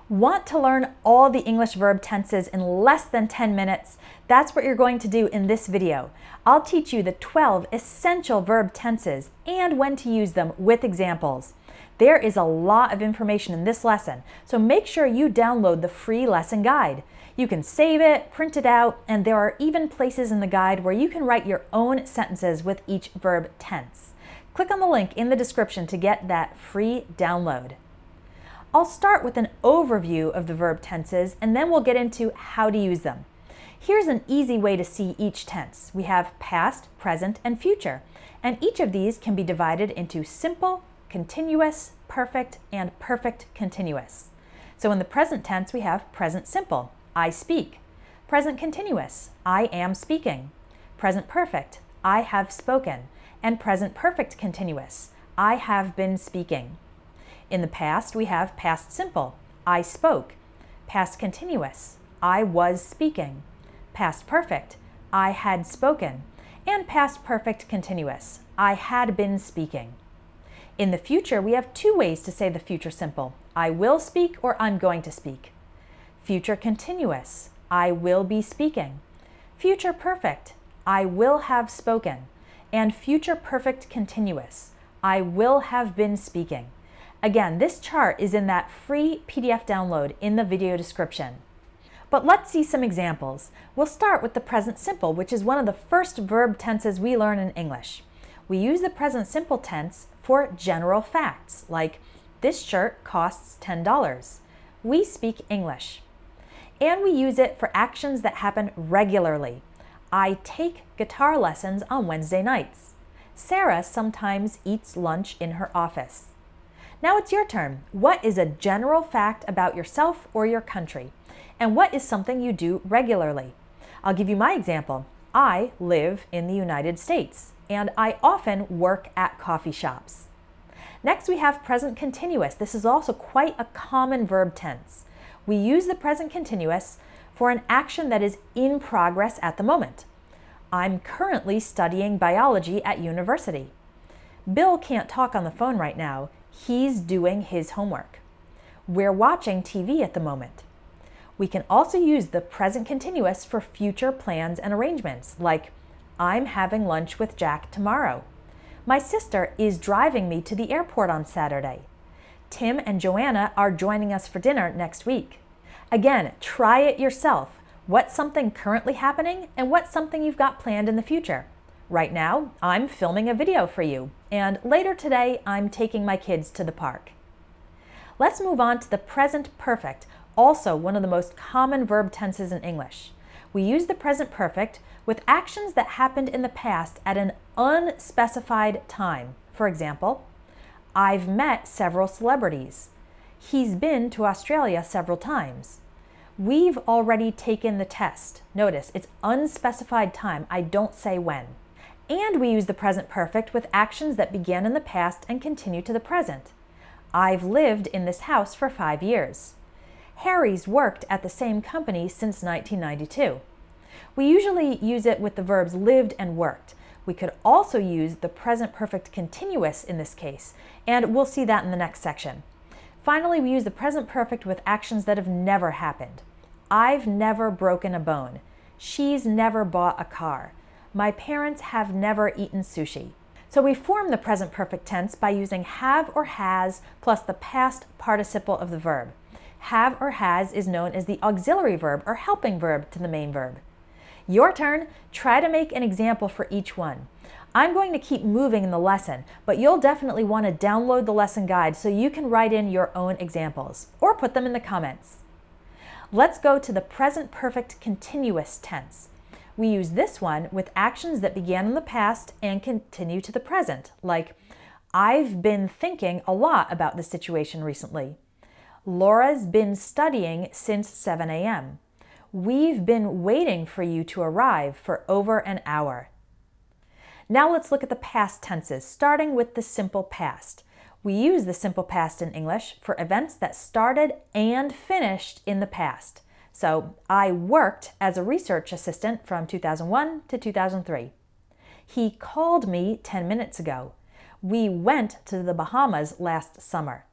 Want to learn all the English verb tenses in less than 10 minutes? That's what you're going to do in this video. I'll teach you the 12 essential verb tenses and when to use them with examples. There is a lot of information in this lesson, so make sure you download the free lesson guide. You can save it, print it out, and there are even places in the guide where you can write your own sentences with each verb tense. Click on the link in the description to get that free download. I'll start with an overview of the verb tenses and then we'll get into how to use them. Here's an easy way to see each tense. We have past, present, and future, and each of these can be divided into simple, continuous, perfect, and perfect continuous. So in the present tense we have present simple, I speak. Present continuous, I am speaking. Present perfect, I have spoken. And present perfect continuous, I have been speaking. In the past, we have past simple, I spoke. Past continuous, I was speaking. Past perfect, I had spoken. And past perfect continuous, I had been speaking. In the future, we have two ways to say the future simple, I will speak or I'm going to speak. Future continuous, I will be speaking. Future perfect, I will have spoken. And future perfect continuous, I will have been speaking. Again, this chart is in that free PDF download in the video description. But let's see some examples. We'll start with the present simple, which is one of the first verb tenses we learn in English. We use the present simple tense for general facts, like this shirt costs $10. We speak English. And we use it for actions that happen regularly. I take guitar lessons on Wednesday nights. Sarah sometimes eats lunch in her office. Now it's your turn. What is a general fact about yourself or your country? And what is something you do regularly? I'll give you my example. I live in the United States, and I often work at coffee shops. Next we have present continuous. This is also quite a common verb tense. We use the present continuous for an action that is in progress at the moment. I'm currently studying biology at university. Bill can't talk on the phone right now. He's doing his homework. We're watching TV at the moment. We can also use the present continuous for future plans and arrangements, like I'm having lunch with Jack tomorrow. My sister is driving me to the airport on Saturday. Tim and Joanna are joining us for dinner next week. Again, try it yourself. What's something currently happening and what's something you've got planned in the future? Right now, I'm filming a video for you, and later today, I'm taking my kids to the park. Let's move on to the present perfect, also one of the most common verb tenses in English. We use the present perfect with actions that happened in the past at an unspecified time. For example, I've met several celebrities. He's been to Australia several times. We've already taken the test. Notice, it's unspecified time. I don't say when. And we use the present perfect with actions that began in the past and continue to the present. I've lived in this house for 5 years. Harry's worked at the same company since 1992. We usually use it with the verbs lived and worked. We could also use the present perfect continuous in this case, and we'll see that in the next section. Finally, we use the present perfect with actions that have never happened. I've never broken a bone. She's never bought a car. My parents have never eaten sushi. So we form the present perfect tense by using have or has plus the past participle of the verb. Have or has is known as the auxiliary verb or helping verb to the main verb. Your turn. Try to make an example for each one. I'm going to keep moving in the lesson, but you'll definitely want to download the lesson guide so you can write in your own examples or put them in the comments. Let's go to the present perfect continuous tense. We use this one with actions that began in the past and continue to the present, like I've been thinking a lot about the situation recently. Laura's been studying since 7 a.m. We've been waiting for you to arrive for over an hour. Now let's look at the past tenses, starting with the simple past. We use the simple past in English for events that started and finished in the past. So, I worked as a research assistant from 2001 to 2003. He called me 10 minutes ago. We went to the Bahamas last summer.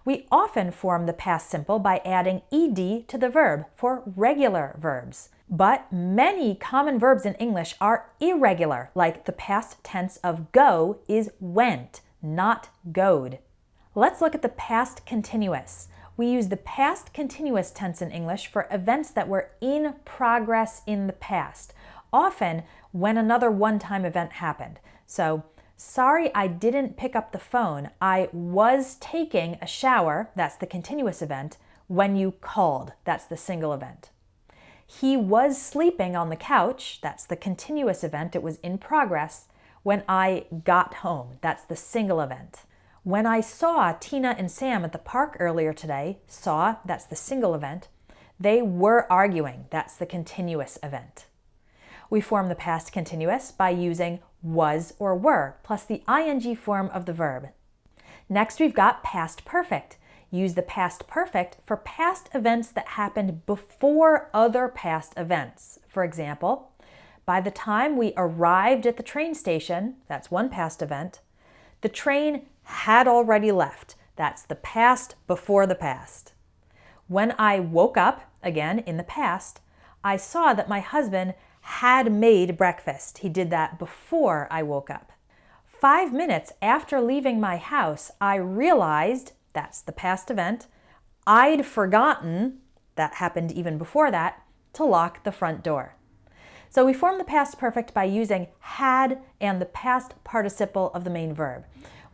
We often form the past simple by adding ed to the verb for regular verbs. But many common verbs in English are irregular, like the past tense of go is went, not goed. Let's look at the past continuous. We use the past continuous tense in English for events that were in progress in the past, often when another one-time event happened. So, sorry I didn't pick up the phone. I was taking a shower, that's the continuous event, when you called, that's the single event. He was sleeping on the couch, that's the continuous event, it was in progress, when I got home, that's the single event. When I saw Tina and Sam at the park earlier today, saw, that's the single event, they were arguing, that's the continuous event. We form the past continuous by using was or were plus the ing form of the verb. Next, we've got past perfect. Use the past perfect for past events that happened before other past events. For example, by the time we arrived at the train station, that's one past event, the train had already left. That's the past before the past. When I woke up, again in the past, I saw that my husband had made breakfast. He did that before I woke up. 5 minutes after leaving my house, I realized, that's the past event, I'd forgotten, that happened even before that, to lock the front door. So we form the past perfect by using had and the past participle of the main verb.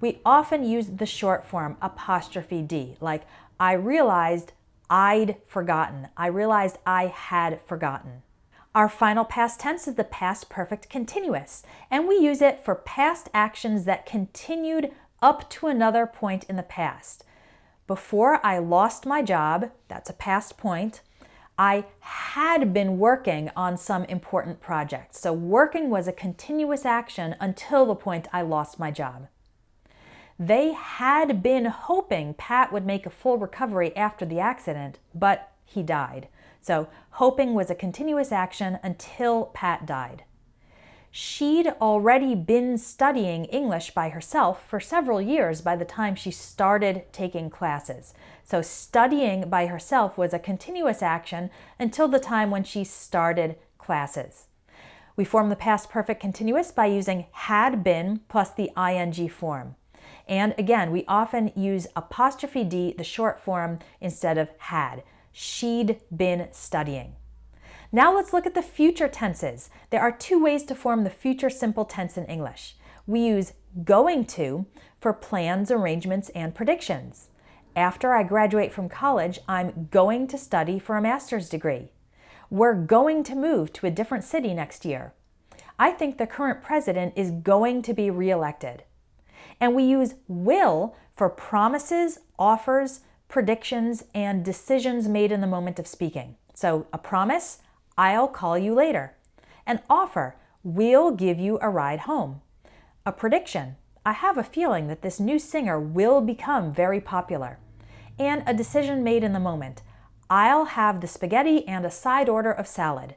We often use the short form apostrophe D, like I realized I'd forgotten. I realized I had forgotten. Our final past tense is the past perfect continuous, and we use it for past actions that continued up to another point in the past. Before I lost my job, that's a past point, I had been working on some important project. So working was a continuous action until the point I lost my job. They had been hoping Pat would make a full recovery after the accident, but he died. So hoping was a continuous action until Pat died. She'd already been studying English by herself for several years by the time she started taking classes. So studying by herself was a continuous action until the time when she started classes. We form the past perfect continuous by using had been plus the ing form. And again, we often use apostrophe D, the short form, instead of had. She'd been studying. Now let's look at the future tenses. There are two ways to form the future simple tense in English. We use going to for plans, arrangements, and predictions. After I graduate from college, I'm going to study for a master's degree. We're going to move to a different city next year. I think the current president is going to be reelected. And we use will for promises, offers, predictions, and decisions made in the moment of speaking. So a promise, I'll call you later. An offer, we'll give you a ride home. A prediction, I have a feeling that this new singer will become very popular. And a decision made in the moment, I'll have the spaghetti and a side order of salad.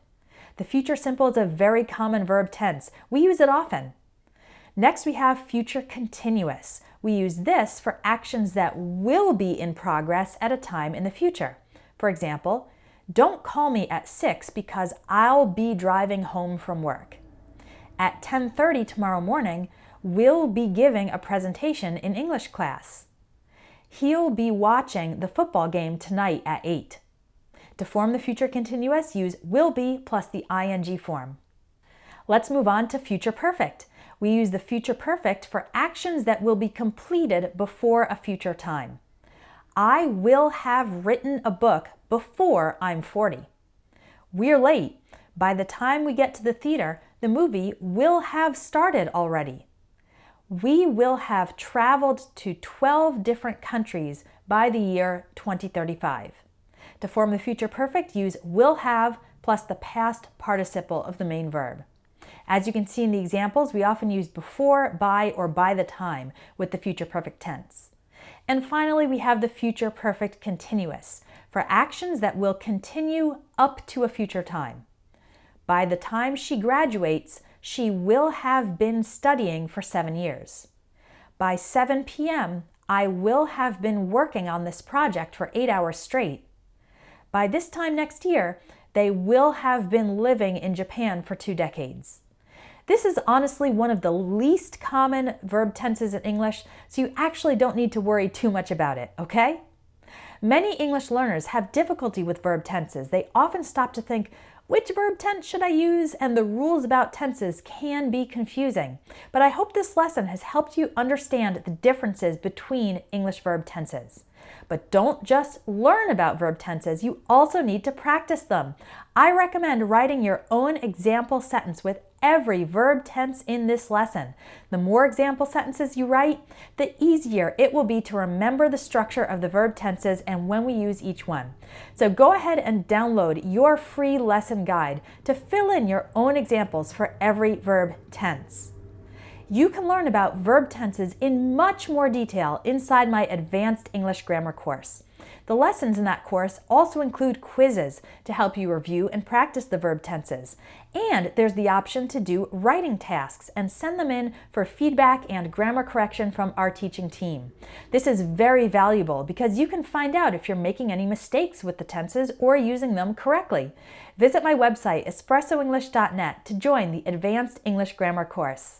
The future simple is a very common verb tense. We use it often. Next, we have future continuous. We use this for actions that will be in progress at a time in the future. For example, don't call me at 6 because I'll be driving home from work. At 10:30 tomorrow morning, we'll be giving a presentation in English class. He'll be watching the football game tonight at 8. To form the future continuous, use will be plus the ing form. Let's move on to future perfect. We use the future perfect for actions that will be completed before a future time. I will have written a book before I'm 40. We're late. By the time we get to the theater, the movie will have started already. We will have traveled to 12 different countries by the year 2035. To form the future perfect, use will have plus the past participle of the main verb. As you can see in the examples, we often use before, by, or by the time with the future perfect tense. And finally, we have the future perfect continuous for actions that will continue up to a future time. By the time she graduates, she will have been studying for 7 years. By 7 p.m., I will have been working on this project for 8 hours straight. By this time next year, they will have been living in Japan for 2 decades. This is honestly one of the least common verb tenses in English, so you actually don't need to worry too much about it, okay? Many English learners have difficulty with verb tenses. They often stop to think, which verb tense should I use? And the rules about tenses can be confusing. But I hope this lesson has helped you understand the differences between English verb tenses. But don't just learn about verb tenses, you also need to practice them. I recommend writing your own example sentence with every verb tense in this lesson. The more example sentences you write, the easier it will be to remember the structure of the verb tenses and when we use each one. So go ahead and download your free lesson guide to fill in your own examples for every verb tense. You can learn about verb tenses in much more detail inside my Advanced English Grammar course. The lessons in that course also include quizzes to help you review and practice the verb tenses. And there's the option to do writing tasks and send them in for feedback and grammar correction from our teaching team. This is very valuable because you can find out if you're making any mistakes with the tenses or using them correctly. Visit my website, espressoenglish.net, to join the Advanced English Grammar course.